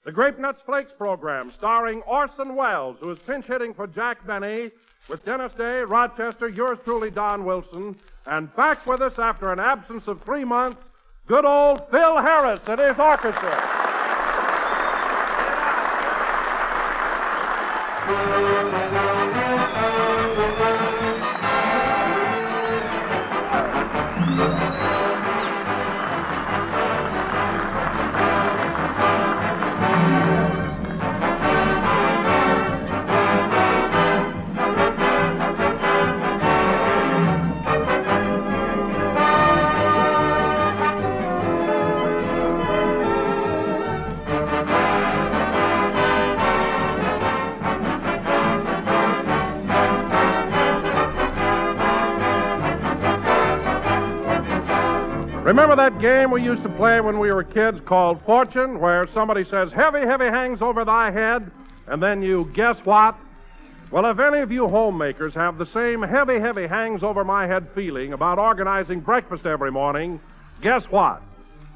The Grape Nuts Flakes program, starring Orson Welles, who is pinch hitting for Jack Benny, with Dennis Day, Rochester, yours truly, Don Wilson, and back with us after an absence of 3 months, good old Phil Harris and his orchestra. Remember that game we used to play when we were kids called Fortune, where somebody says, heavy, heavy hangs over thy head, and then you guess what? Well, if any of you homemakers have the same heavy, heavy hangs over my head feeling about organizing breakfast every morning, guess what?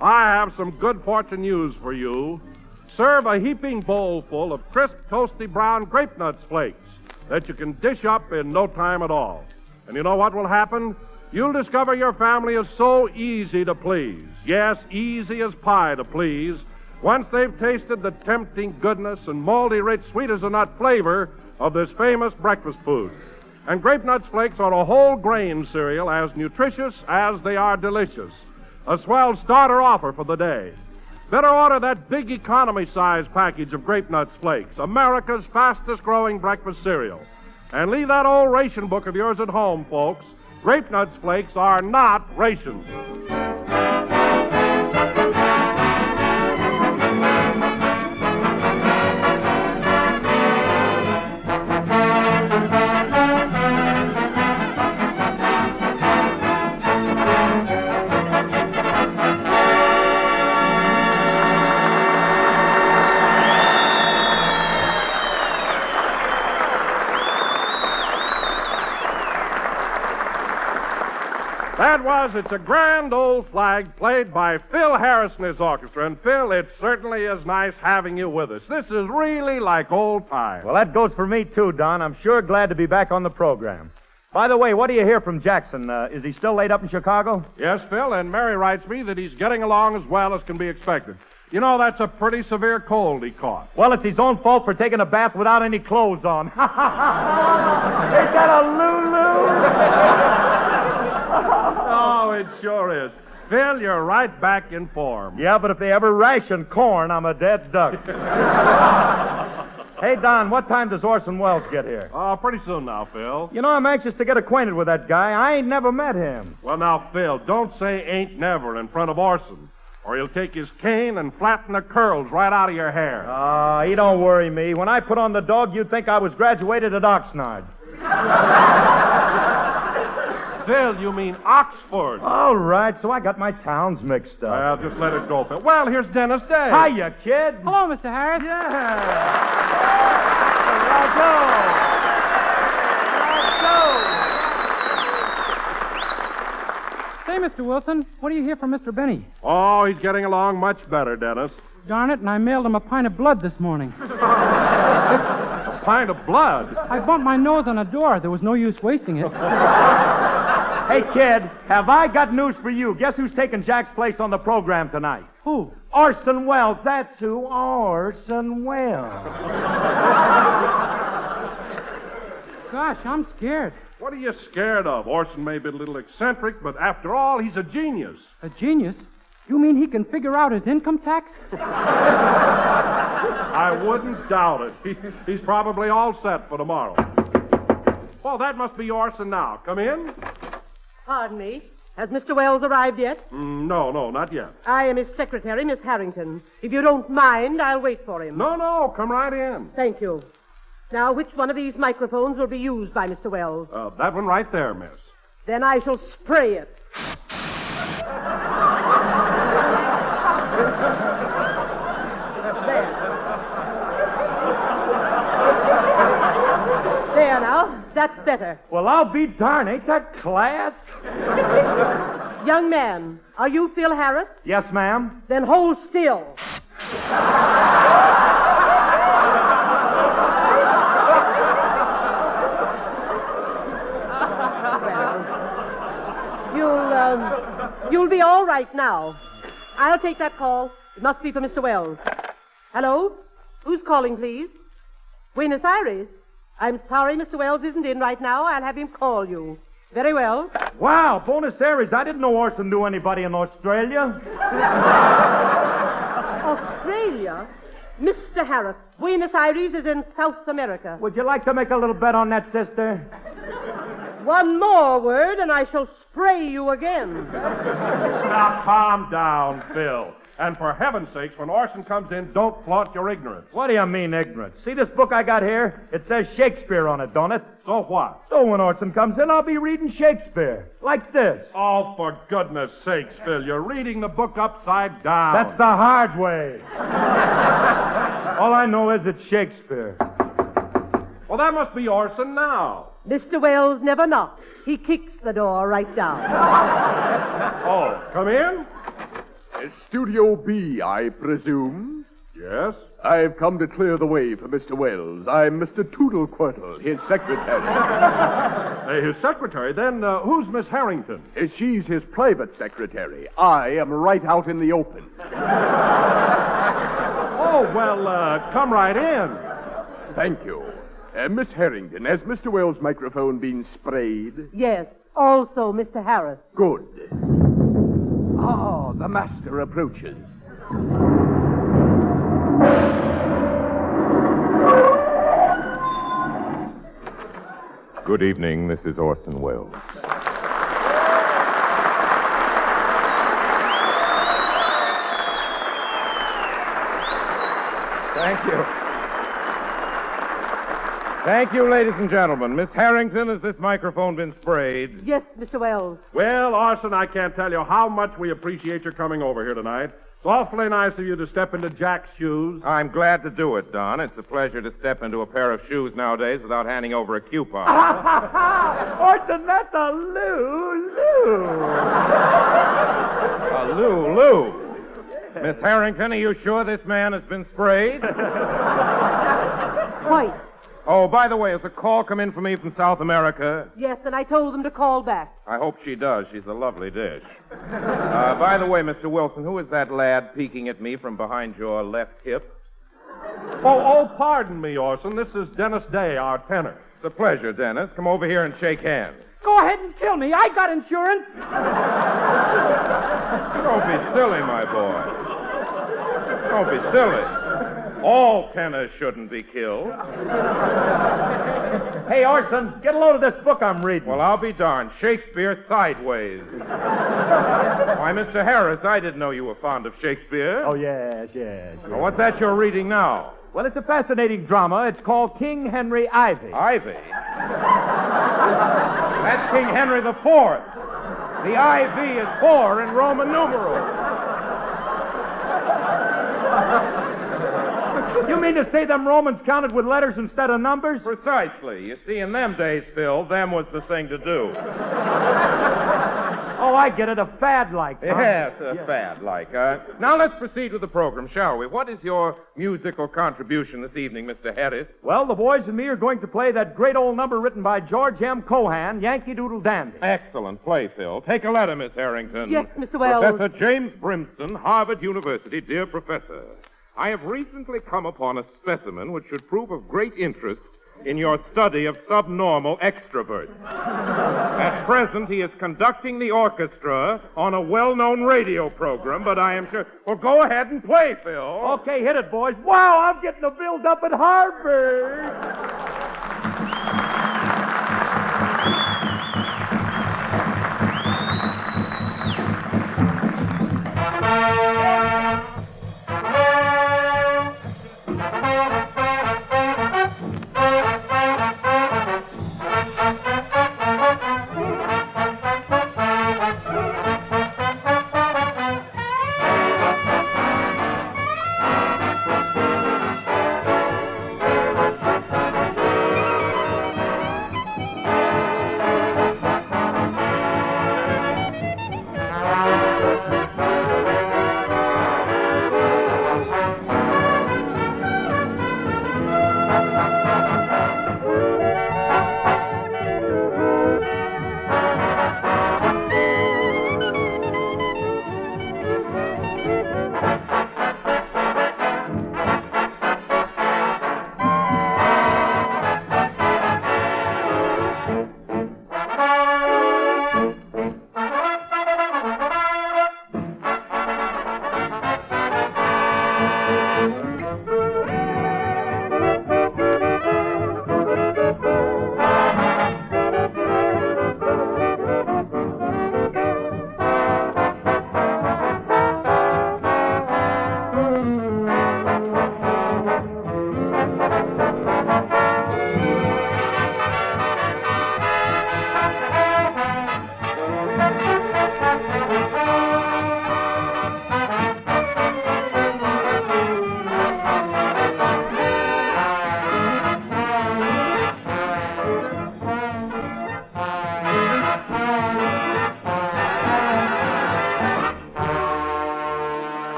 I have some good fortune news for you. Serve a heaping bowl full of crisp, toasty brown grape nuts flakes that you can dish up in no time at all. And you know what will happen? You'll discover your family is so easy to please. Yes, easy as pie to please. Once they've tasted the tempting goodness and malty rich sweet as a nut flavor of this famous breakfast food. And Grape Nuts Flakes are a whole grain cereal as nutritious as they are delicious. A swell starter offer for the day. Better order that big economy size package of Grape Nuts Flakes, America's fastest growing breakfast cereal. And leave that old ration book of yours at home, folks. Grape Nuts Flakes are not rations. That was It's a Grand Old Flag, played by Phil Harris and his orchestra. And, Phil, it certainly is nice having you with us. This is really like old times. Well, that goes for me, too, Don. I'm sure glad to be back on the program. By the way, what do you hear from Jackson? Is he still laid up in Chicago? Yes, Phil, and Mary writes me that he's getting along as well as can be expected. You know, that's a pretty severe cold he caught. Well, it's his own fault for taking a bath without any clothes on. Ain't that a Lulu? Oh, it sure is. Phil, you're right back in form. Yeah, but if they ever ration corn, I'm a dead duck. Hey, Don, what time does Orson Welles get here? Oh, pretty soon now, Phil. You know, I'm anxious to get acquainted with that guy. I ain't never met him. Well, now, Phil, don't say ain't never in front of Orson, or he'll take his cane and flatten the curls right out of your hair. He don't worry me. When I put on the dog, you'd think I was graduated at Oxnard. Phil, you mean Oxford. All right, so I got my towns mixed up. Well, just let it go, Phil. Well, here's Dennis Day. Hiya, kid. Hello, Mr. Harris. Yeah. Say, Mr. Wilson, what do you hear from Mr. Benny? Oh, he's getting along much better, Dennis. Darn it, and I mailed him a pint of blood this morning. A pint of blood? I bumped my nose on a door. There was no use wasting it. Hey, kid, have I got news for you? Guess who's taking Jack's place on the program tonight? Who? Orson Welles. That's who. Orson Welles. Gosh, I'm scared. What are you scared of? Orson may be a little eccentric, but after all, he's a genius. A genius? You mean he can figure out his income tax? I wouldn't doubt it. He's probably all set for tomorrow. Well, that must be Orson now. Come in. Pardon me. Has Mr. Welles arrived yet? No, not yet. I am his secretary, Miss Harrington. If you don't mind, I'll wait for him. No, come right in. Thank you. Now, which one of these microphones will be used by Mr. Welles? That one right there, miss. Then I shall spray it. There now. That's better. Well, I'll be darned. Ain't that class? Young man, are you Phil Harris? Yes, ma'am. Then hold still. right now. I'll take that call. It must be for Mr. Wells. Hello? Who's calling, please? Buenos Aires? I'm sorry Mr. Wells isn't in right now. I'll have him call you. Very well. Wow, Buenos Aires. I didn't know Orson knew anybody in Australia. Australia? Mr. Harris, Buenos Aires is in South America. Would you like to make a little bet on that, sister? One more word, and I shall spray you again. Now, calm down, Phil. And for heaven's sakes, when Orson comes in, don't flaunt your ignorance. What do you mean, ignorant? See this book I got here? It says Shakespeare on it, don't it? So what? So when Orson comes in, I'll be reading Shakespeare. Like this. Oh, for goodness sakes, Phil, you're reading the book upside down. That's the hard way. All I know is it's Shakespeare. Well, that must be Orson now. Mr. Wells never knocks. He kicks the door right down. Oh, come in? Studio B, I presume? Yes. I've come to clear the way for Mr. Wells. I'm Mr. Toodlequirtle, his secretary. His secretary? Then who's Miss Harrington? She's his private secretary. I am right out in the open. Oh, well, come right in. Thank you. Miss Harrington, has Mr. Wells' microphone been sprayed? Yes, also Mr. Harris. Good. Ah, the master approaches. Good evening. This is Orson Welles. Thank you. Thank you, ladies and gentlemen. Miss Harrington, has this microphone been sprayed? Yes, Mr. Wells. Well, Orson, I can't tell you how much we appreciate your coming over here tonight. It's awfully nice of you to step into Jack's shoes. I'm glad to do it, Don. It's a pleasure to step into a pair of shoes nowadays without handing over a coupon. Orson, that's a Lou. A Lou. Miss Harrington, are you sure this man has been sprayed? Quite. Oh, by the way, has a call come in for me from South America? Yes, and I told them to call back. I hope she does. She's a lovely dish. By the way, Mr. Wilson, who is that lad peeking at me from behind your left hip? Oh, pardon me, Orson. This is Dennis Day, our tenor. It's a pleasure, Dennis. Come over here and shake hands. Go ahead and kill me. I got insurance. Don't be silly, my boy. Don't be silly. All tenors shouldn't be killed. Hey, Orson, get a load of this book I'm reading. Well, I'll be darned. Shakespeare sideways. Why, Mr. Harris, I didn't know you were fond of Shakespeare. Oh, yes. Well, what's that you're reading now? Well, it's a fascinating drama. It's called King Henry Ivy. Ivy? That's King Henry IV. The IV is 4 in Roman numerals. You mean to say them Romans counted with letters instead of numbers? Precisely. You see, in them days, Phil, them was the thing to do. Oh, I get it. A fad like that. Yes, a fad like. Now let's proceed with the program, shall we? What is your musical contribution this evening, Mr. Harris? Well, the boys and me are going to play that great old number written by George M. Cohan, Yankee Doodle Dandy. Excellent play, Phil. Take a letter, Miss Harrington. Yes, Mr. Wells. Professor James Brimston, Harvard University. Dear Professor, I have recently come upon a specimen which should prove of great interest in your study of subnormal extroverts. At present, he is conducting the orchestra on a well-known radio program, but I am sure... Well, go ahead and play, Phil. Okay, hit it, boys. Wow, I'm getting a build up at Harvard.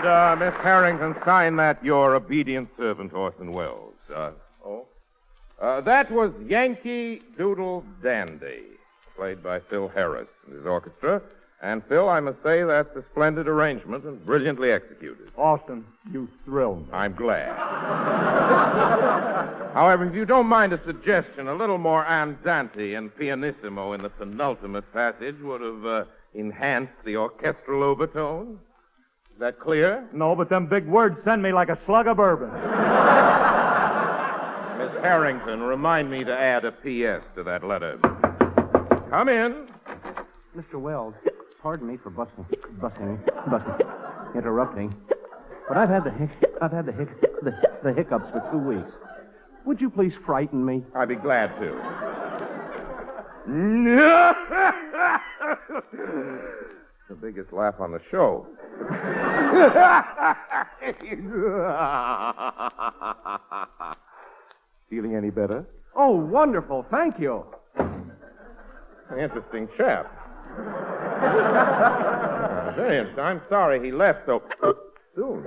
And, Miss Harrington, sign that your obedient servant, Orson Welles. That was Yankee Doodle Dandy, played by Phil Harris and his orchestra. And, Phil, I must say that's a splendid arrangement and brilliantly executed. Orson, you thrilled me. I'm glad. However, if you don't mind a suggestion, a little more andante and pianissimo in the penultimate passage would have enhanced the orchestral overtone. Is that clear? No, but them big words send me like a slug of bourbon. Miss Harrington, remind me to add a P.S. to that letter. Come in. Mr. Wells, pardon me for interrupting, but I've had the hiccups for 2 weeks. Would you please frighten me? I'd be glad to. The biggest laugh on the show. Feeling any better? Oh, wonderful. Thank you. An interesting chap. Very interesting. I'm sorry he left so soon.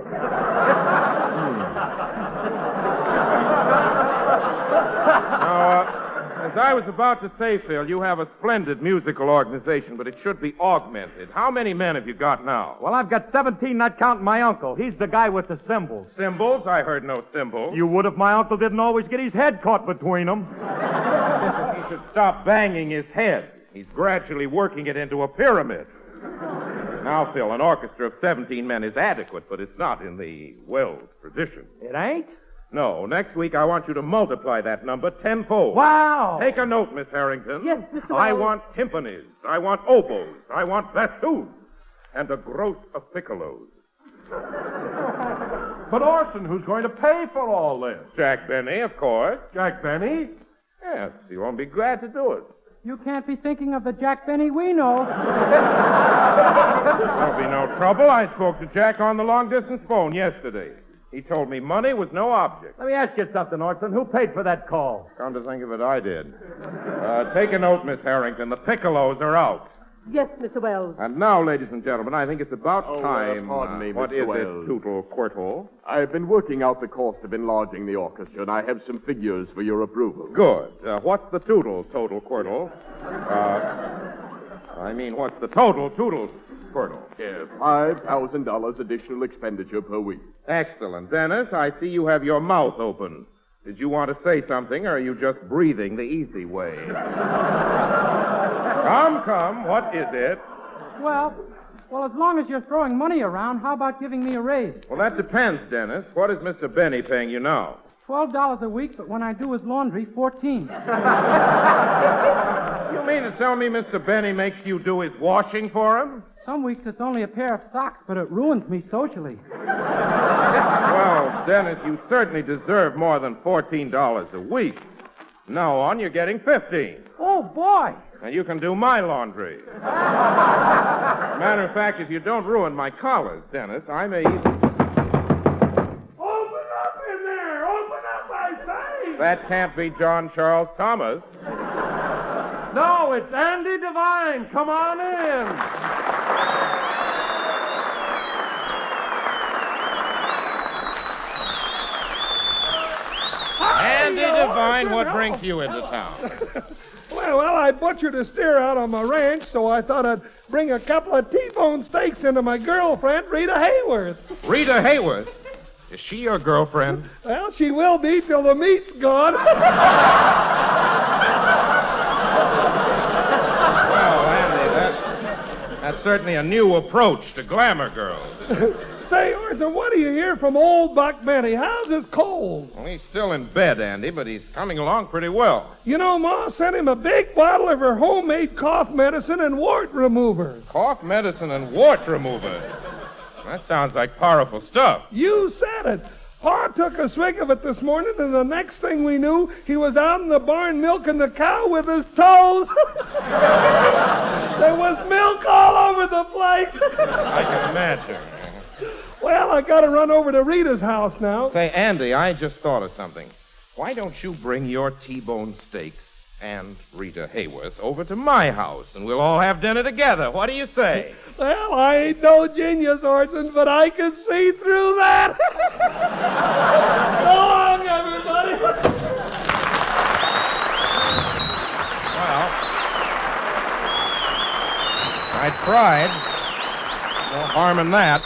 Now, as I was about to say, Phil, you have a splendid musical organization, but it should be augmented. How many men have you got now? Well, I've got 17, not counting my uncle. He's the guy with the cymbals. Cymbals? I heard no cymbals. You would if my uncle didn't always get his head caught between them. He should stop banging his head. He's gradually working it into a pyramid. Now, Phil, an orchestra of 17 men is adequate, but it's not in the Wells tradition. It ain't? No. Next week, I want you to multiply that number tenfold. Wow! Take a note, Miss Harrington. Yes, Mr. I Wells. want timpanis. I want oboes. I want bassoons. And a gross of piccolos. But Orson, who's going to pay for all this? Jack Benny, of course. Jack Benny? Yes, he won't be glad to do it. You can't be thinking of the Jack Benny we know. There'll be no trouble. I spoke to Jack on the long-distance phone yesterday. He told me money was no object. Let me ask you something, Orson. Who paid for that call? Come to think of it, I did. Take a note, Miss Harrington. The piccolos are out. Yes, Mr. Wells. And now, ladies and gentlemen, I think it's about time. Pardon me, what Mr. is Wells. it, Tootle Quirtle? I've been working out the cost of enlarging the orchestra, and I have some figures for your approval. Good. What's the total Quirtle? What's the total Quirtle? $5,000 additional expenditure per week. Excellent. Dennis, I see you have your mouth open. Did you want to say something, or are you just breathing the easy way? Come, what is it? Well, as long as you're throwing money around, how about giving me a raise? Well, that depends, Dennis. What is Mr. Benny paying you now? $12 a week, but when I do his laundry, $14. You mean to tell me Mr. Benny makes you do his washing for him? Some weeks it's only a pair of socks, but it ruins me socially. Well, Dennis, you certainly deserve more than $14 a week. From now on, you're getting $15. Oh, boy. And you can do my laundry. Matter of fact, if you don't ruin my collars, Dennis, I may even... Open up in there! Open up, I say! That can't be John Charles Thomas. No, it's Andy Devine. Come on in. Andy Devine, what brings you into town? Well, I butchered a steer out on my ranch, so I thought I'd bring a couple of T-bone steaks into my girlfriend, Rita Hayworth. Rita Hayworth? Is she your girlfriend? Well, she will be till the meat's gone. Well, Andy, that's certainly a new approach to glamour girls. Say, Orson, what do you hear from old Buck Benny? How's his cold? Well, he's still in bed, Andy, but he's coming along pretty well. You know, Ma sent him a big bottle of her homemade cough medicine and wart remover. Cough medicine and wart remover. That sounds like powerful stuff. You said it. Pa took a swig of it this morning, and the next thing we knew, he was out in the barn milking the cow with his toes. There was milk all over the place. I can imagine. Well, I got to run over to Rita's house now. Say, Andy, I just thought of something. Why don't you bring your T-bone steaks and Rita Hayworth over to my house, and we'll all have dinner together. What do you say? Well, I ain't no genius, Orson, but I can see through that. So long, everybody. Well, I tried. No harm in that.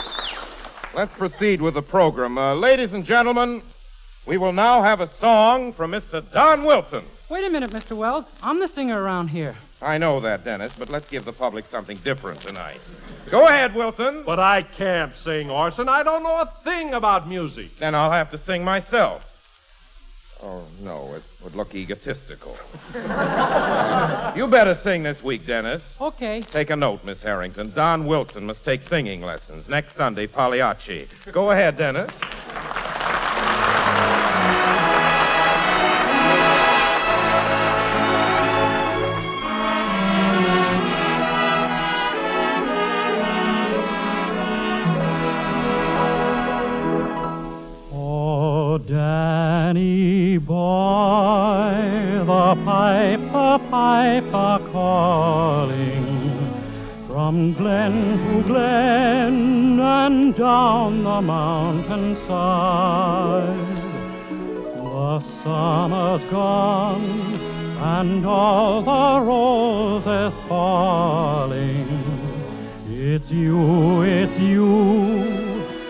Let's proceed with the program. Ladies and gentlemen, we will now have a song from Mr. Don Wilson. Wait a minute, Mr. Wells. I'm the singer around here. I know that, Dennis, but let's give the public something different tonight. Go ahead, Wilson. But I can't sing, Orson. I don't know a thing about music. Then I'll have to sing myself. Oh, no, it would look egotistical. You better sing this week, Dennis. Okay. Take a note, Miss Harrington. Don Wilson must take singing lessons. Next Sunday, Pagliacci. Go ahead, Dennis. Danny boy, the pipes are calling from glen to glen and down the mountainside. The summer's gone and all the roses falling. It's you.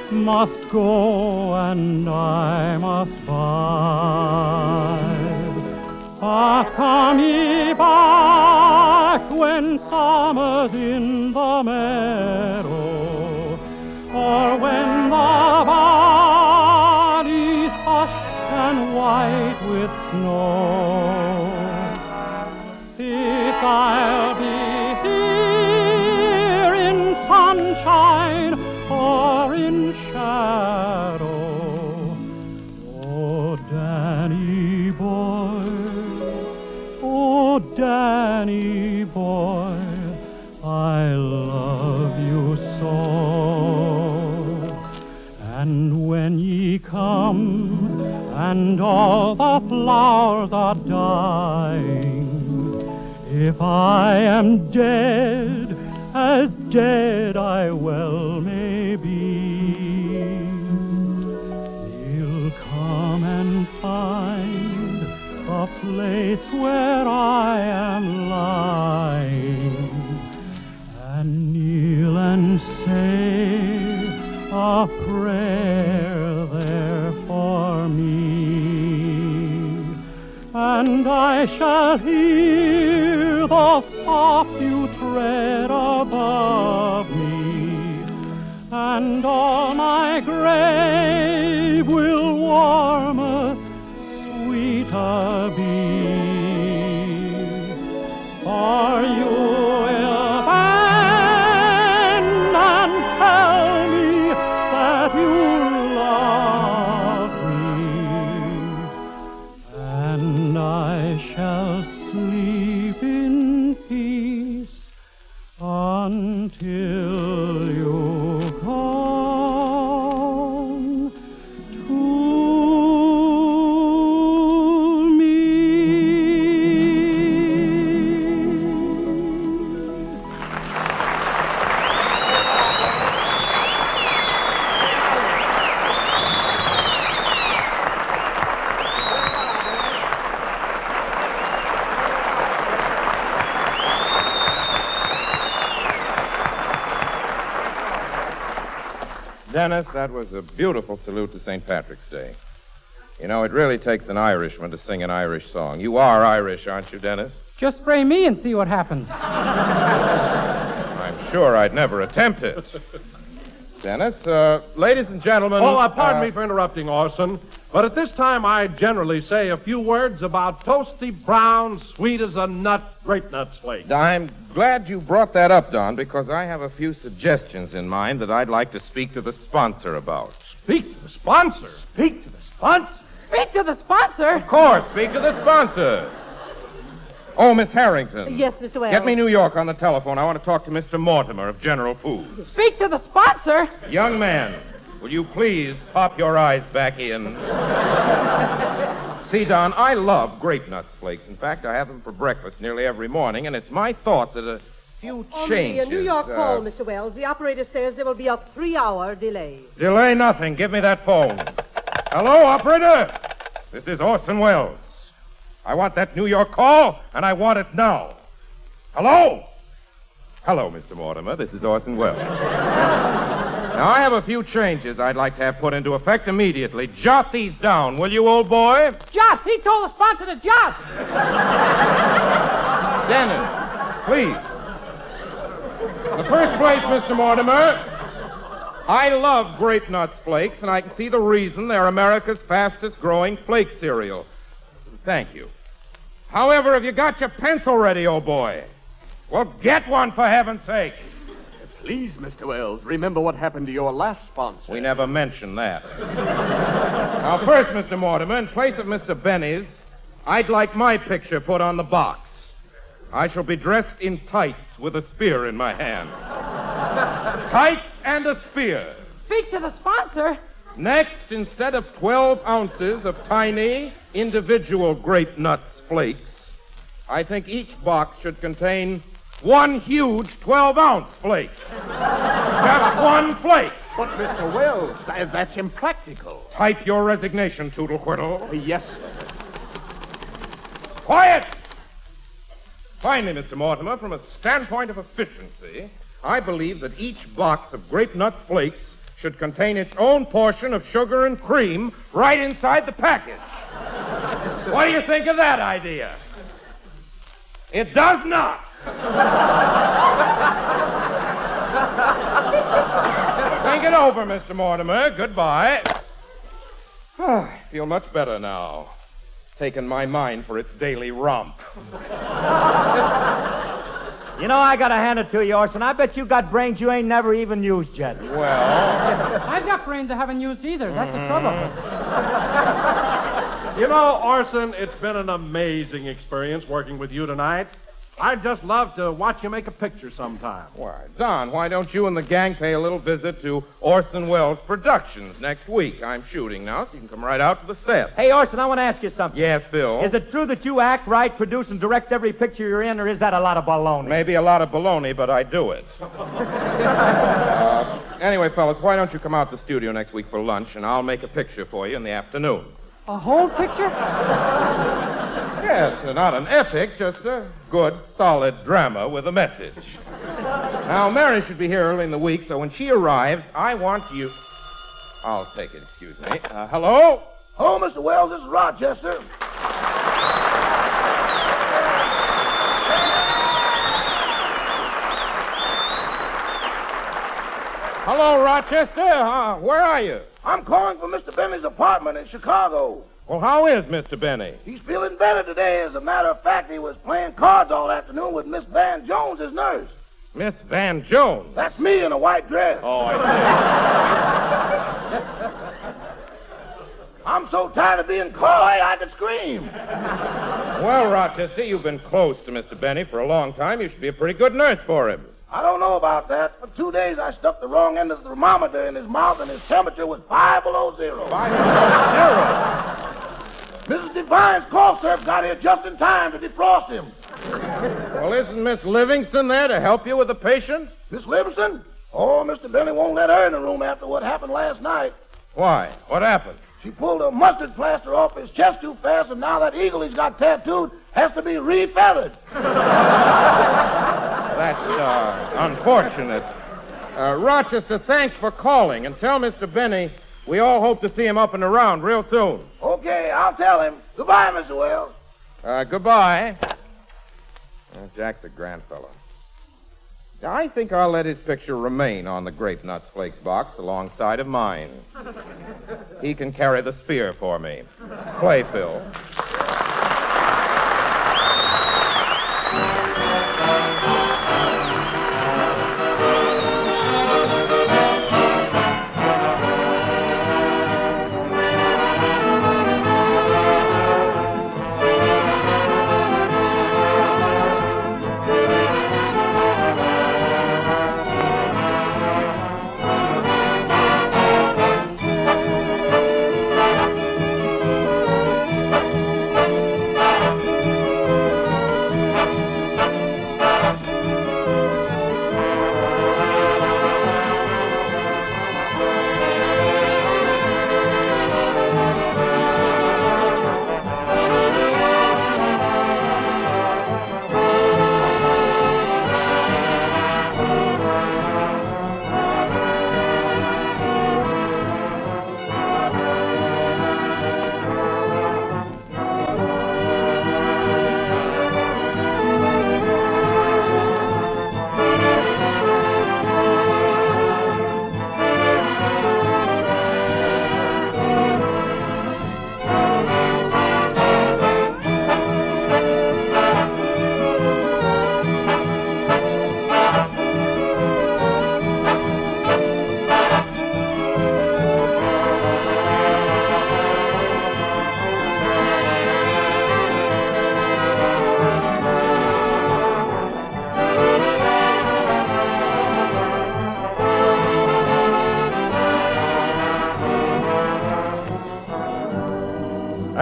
Must go and I must bide. Ah, come ye back when summer's in the meadow, or when the valley's hushed and white with snow. If I'll be here in sunshine or in shadow, oh, Danny boy, I love you so. And when ye come and all the flowers are dying, if I am dead, as dead I well may be, you'll come and find a place where I am lying, and kneel and say a prayer there for me, and I shall hear the soft dew tread above me, and all my grave will warmer, sweeter be. For you will bend and tell me that you love me, and I shall sleep in peace until you come to me. Dennis, that was a beautiful salute to St. Patrick's Day. You know, it really takes an Irishman to sing an Irish song. You are Irish, aren't you, Dennis? Just spray me and see what happens. I'm sure I'd never attempt it. Dennis, ladies and gentlemen... Pardon me for interrupting, Orson, but at this time I generally say a few words about toasty brown, sweet as a nut, great nut flakes. I'm glad you brought that up, Don, because I have a few suggestions in mind that I'd like to speak to the sponsor about. Speak to the sponsor? Speak to the sponsor? Speak to the sponsor. Of course, speak to the sponsor. Oh, Miss Harrington. Yes, Mr. Wells. Get me New York on the telephone. I want to talk to Mr. Mortimer of General Foods. Speak to the sponsor. Young man, will you please pop your eyes back in? See, Don, I love grape nuts flakes. In fact, I have them for breakfast nearly every morning, and it's my thought that a few changes... On the New York call, Mr. Wells, the operator says there will be a 3-hour delay. Delay nothing. Give me that phone. Hello, operator? This is Orson Welles. I want that New York call, and I want it now. Hello? Hello, Mr. Mortimer. This is Orson Welles. Now, I have a few changes I'd like to have put into effect immediately. Jot these down, will you, old boy? Jot! He told the sponsor to jot! Dennis, please. In the first place, Mr. Mortimer, I love grape nuts flakes, and I can see the reason they're America's fastest-growing flake cereal. Thank you. However, have you got your pencil ready, old boy? Well, get one, for heaven's sake. Please, Mr. Wells, remember what happened to your last sponsor. We never mentioned that. Now, first, Mr. Mortimer, in place of Mr. Benny's, I'd like my picture put on the box. I shall be dressed in tights with a spear in my hand. Tights and a spear. Speak to the sponsor. Next, instead of 12 ounces of tiny, individual grape nuts flakes, I think each box should contain one huge 12-ounce flake. Just one flake. But, Mr. Wells, that's impractical. Type your resignation, Toodle-Whittle. Yes. Quiet! Finally, Mr. Mortimer, from a standpoint of efficiency, I believe that each box of grape nuts flakes should contain its own portion of sugar and cream right inside the package. What do you think of that idea? It does not. Think it over, Mr. Mortimer. Goodbye. I feel much better now. Taken my mind for its daily romp. You know, I gotta hand it to you, Orson. I bet you got brains you ain't never even used yet. Well... I've got brains I haven't used either. That's the trouble. You know, Orson, it's been an amazing experience working with you tonight. I'd just love to watch you make a picture sometime. Why, Don, why don't you and the gang pay a little visit to Orson Welles Productions next week? I'm shooting now, so you can come right out to the set. Hey, Orson, I want to ask you something. Yes, Phil? Is it true that you act, write, produce, and direct every picture you're in, or is that a lot of baloney? Maybe a lot of baloney, but I do it. Anyway, fellas, why don't you come out to the studio next week for lunch, and I'll make a picture for you in the afternoon. A whole picture? Yes, not an epic, just a good, solid drama with a message. Now, Mary should be here early in the week, so when she arrives, I want you... I'll take it, excuse me. Hello? Oh, Mr. Wells, this is Rochester. Hello, Rochester. Where are you? I'm calling for Mr. Benny's apartment in Chicago. Well, how is Mr. Benny? He's feeling better today. As a matter of fact, he was playing cards all afternoon with Miss Van Jones, his nurse. Miss Van Jones? That's me in a white dress. Oh, I see. I'm so tired of being coy, I could scream. Well, Rochester, you've been close to Mr. Benny for a long time. You should be a pretty good nurse for him. I don't know about that. For 2 days, I stuck the wrong end of the thermometer in his mouth, and his temperature was 5 below zero. 5 below zero? Mrs. Devine's cough syrup got here just in time to defrost him. Well, isn't Miss Livingston there to help you with the patient? Miss Livingston? Oh, Mr. Benny won't let her in the room after what happened last night. Why? What happened? She pulled a mustard plaster off his chest too fast, and now that eagle he's got tattooed has to be re-feathered. That's unfortunate. Rochester, thanks for calling, and tell Mr. Benny we all hope to see him up and around real soon. Okay, I'll tell him. Goodbye, Mr. Wells. Goodbye. Jack's a grand fellow. I think I'll let his picture remain on the Grape Nuts Flakes box alongside of mine. He can carry the spear for me. Play, Phil.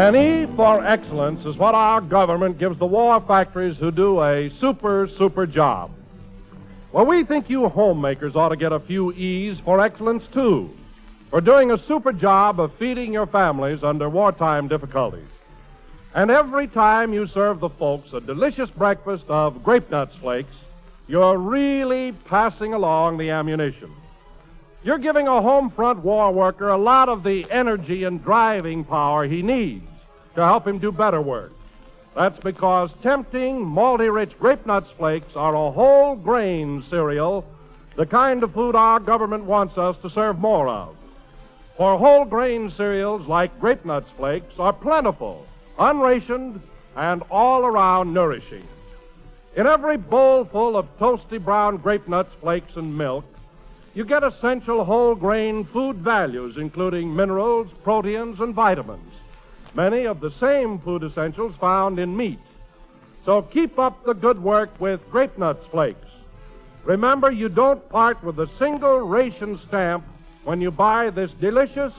An E for excellence is what our government gives the war factories who do a super job. Well, we think you homemakers ought to get a few E's for excellence, too, for doing a super job of feeding your families under wartime difficulties. And every time you serve the folks a delicious breakfast of grape nuts flakes, you're really passing along the ammunition. You're giving a home front war worker a lot of the energy and driving power he needs to help him do better work. That's because tempting, malty-rich grape nuts flakes are a whole grain cereal, the kind of food our government wants us to serve more of. For whole grain cereals like grape nuts flakes are plentiful, unrationed, and all around nourishing. In every bowl full of toasty brown grape nuts flakes and milk, you get essential whole grain food values, including minerals, proteins, and vitamins. Many of the same food essentials found in meat. So keep up the good work with grape nuts flakes. Remember, you don't part with a single ration stamp when you buy this delicious,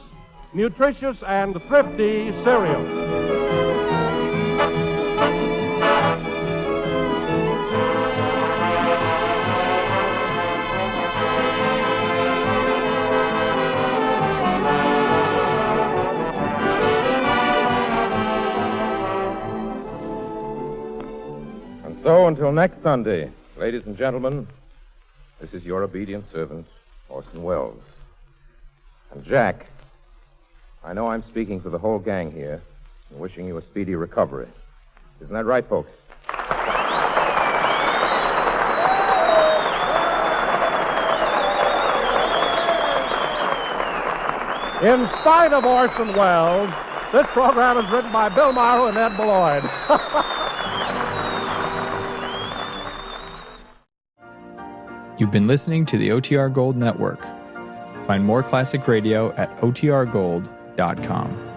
nutritious, and thrifty cereal. So, until next Sunday, ladies and gentlemen, this is your obedient servant, Orson Welles. And Jack, I know I'm speaking for the whole gang here and wishing you a speedy recovery. Isn't that right, folks? In spite of Orson Welles, this program is written by Bill Morrow and Ed Beloyd. You've been listening to the OTR Gold Network. Find more classic radio at otrgold.com.